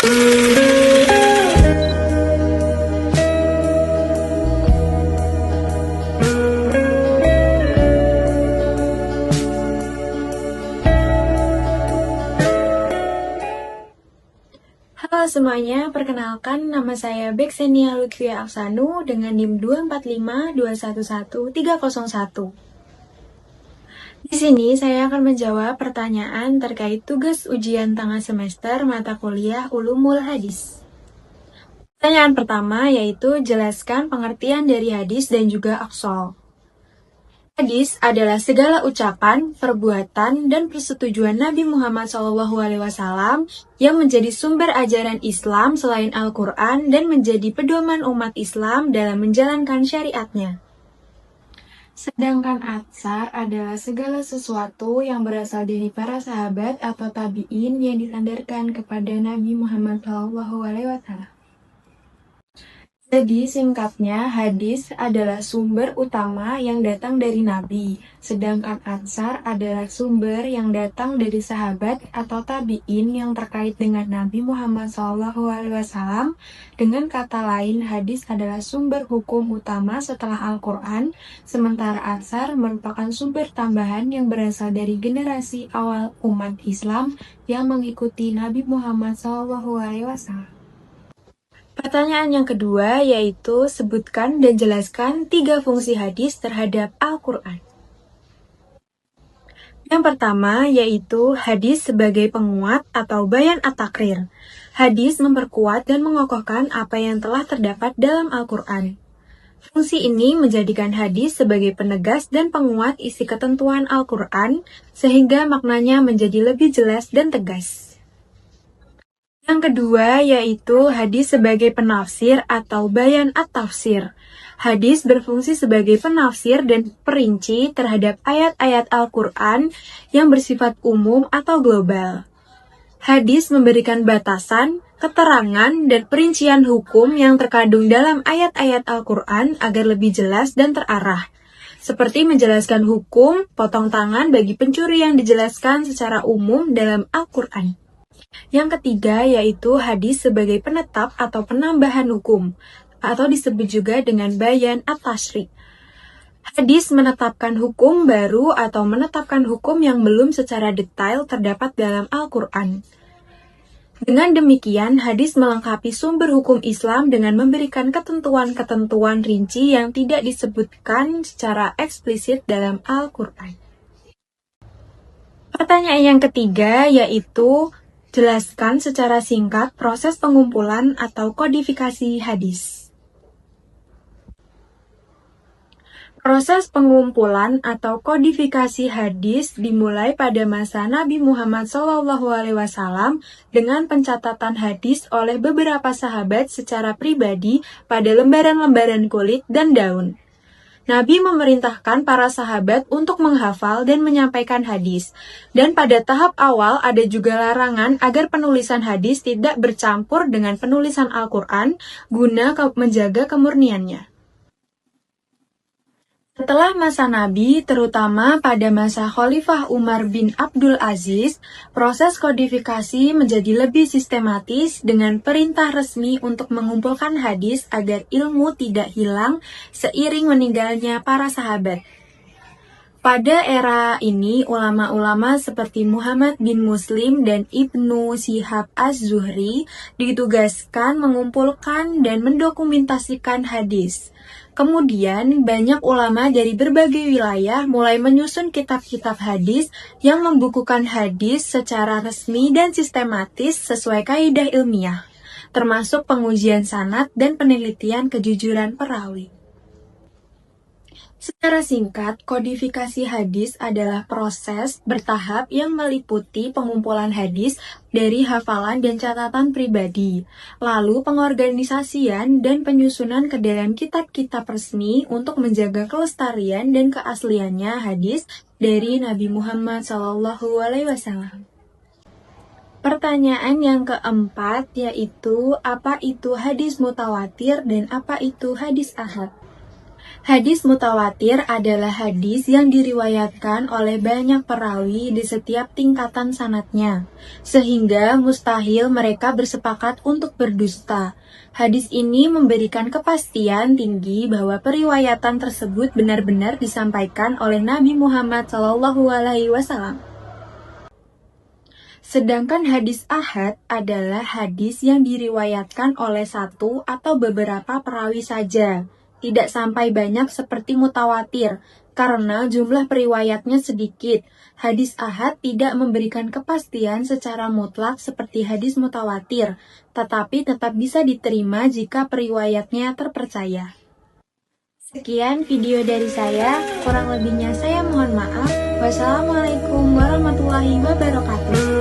Halo semuanya, perkenalkan nama saya Beksenia Lutfia Aksanu dengan NIM 245211301. Di sini saya akan menjawab pertanyaan terkait tugas ujian tengah semester mata kuliah Ulumul Hadis. Pertanyaan pertama yaitu jelaskan pengertian dari hadis dan juga aqsal. Hadis adalah segala ucapan, perbuatan, dan persetujuan Nabi Muhammad SAW yang menjadi sumber ajaran Islam selain Al-Quran dan menjadi pedoman umat Islam dalam menjalankan syariatnya. Sedangkan atsar adalah segala sesuatu yang berasal dari para sahabat atau tabi'in yang disandarkan kepada Nabi Muhammad SAW. Jadi singkatnya, hadis adalah sumber utama yang datang dari Nabi, sedangkan atsar adalah sumber yang datang dari sahabat atau tabi'in yang terkait dengan Nabi Muhammad SAW. Dengan kata lain, hadis adalah sumber hukum utama setelah Al-Quran, sementara atsar merupakan sumber tambahan yang berasal dari generasi awal umat Islam yang mengikuti Nabi Muhammad SAW. Pertanyaan yang kedua yaitu sebutkan dan jelaskan 3 fungsi hadis terhadap Al-Quran. Yang pertama yaitu hadis sebagai penguat atau bayan at-takrir. Hadis memperkuat dan mengokohkan apa yang telah terdapat dalam Al-Quran. Fungsi ini menjadikan hadis sebagai penegas dan penguat isi ketentuan Al-Quran sehingga maknanya menjadi lebih jelas dan tegas. Yang kedua yaitu hadis sebagai penafsir atau bayan at-tafsir. Hadis berfungsi sebagai penafsir dan perinci terhadap ayat-ayat Al-Quran yang bersifat umum atau global. Hadis memberikan batasan, keterangan, dan perincian hukum yang terkandung dalam ayat-ayat Al-Quran agar lebih jelas dan terarah. Seperti menjelaskan hukum, potong tangan bagi pencuri yang dijelaskan secara umum dalam Al-Quran. Yang ketiga yaitu hadis sebagai penetap atau penambahan hukum, atau disebut juga dengan bayan at-tashri'. Hadis menetapkan hukum baru atau menetapkan hukum yang belum secara detail terdapat dalam Al-Quran. Dengan demikian, hadis melengkapi sumber hukum Islam dengan memberikan ketentuan-ketentuan rinci yang tidak disebutkan secara eksplisit dalam Al-Quran. Pertanyaan yang ketiga yaitu jelaskan secara singkat proses pengumpulan atau kodifikasi hadis. Proses pengumpulan atau kodifikasi hadis dimulai pada masa Nabi Muhammad SAW dengan pencatatan hadis oleh beberapa sahabat secara pribadi pada lembaran-lembaran kulit dan daun. Nabi memerintahkan para sahabat untuk menghafal dan menyampaikan hadis. Dan pada tahap awal ada juga larangan agar penulisan hadis tidak bercampur dengan penulisan Al-Quran guna menjaga kemurniannya. Setelah masa Nabi, terutama pada masa Khalifah Umar bin Abdul Aziz, proses kodifikasi menjadi lebih sistematis dengan perintah resmi untuk mengumpulkan hadis agar ilmu tidak hilang seiring meninggalnya para sahabat. Pada era ini, ulama-ulama seperti Muhammad bin Muslim dan Ibnu Syihab Az-Zuhri ditugaskan mengumpulkan dan mendokumentasikan hadis. Kemudian, banyak ulama dari berbagai wilayah mulai menyusun kitab-kitab hadis yang membukukan hadis secara resmi dan sistematis sesuai kaidah ilmiah, termasuk pengujian sanad dan penelitian kejujuran perawi. Secara singkat, kodifikasi hadis adalah proses bertahap yang meliputi pengumpulan hadis dari hafalan dan catatan pribadi, lalu pengorganisasian dan penyusunan ke dalam kitab-kitab resmi untuk menjaga kelestarian dan keasliannya hadis dari Nabi Muhammad SAW. Pertanyaan yang keempat yaitu, apa itu hadis mutawatir dan apa itu hadis ahad? Hadis mutawatir adalah hadis yang diriwayatkan oleh banyak perawi di setiap tingkatan sanadnya, sehingga mustahil mereka bersepakat untuk berdusta. Hadis ini memberikan kepastian tinggi bahwa periwayatan tersebut benar-benar disampaikan oleh Nabi Muhammad SAW. Sedangkan hadis ahad adalah hadis yang diriwayatkan oleh satu atau beberapa perawi saja, tidak sampai banyak seperti mutawatir, karena jumlah periwayatnya sedikit. Hadis ahad tidak memberikan kepastian secara mutlak seperti hadis mutawatir, tetapi tetap bisa diterima jika periwayatnya terpercaya. Sekian video dari saya, kurang lebihnya saya mohon maaf. Wassalamualaikum warahmatullahi wabarakatuh.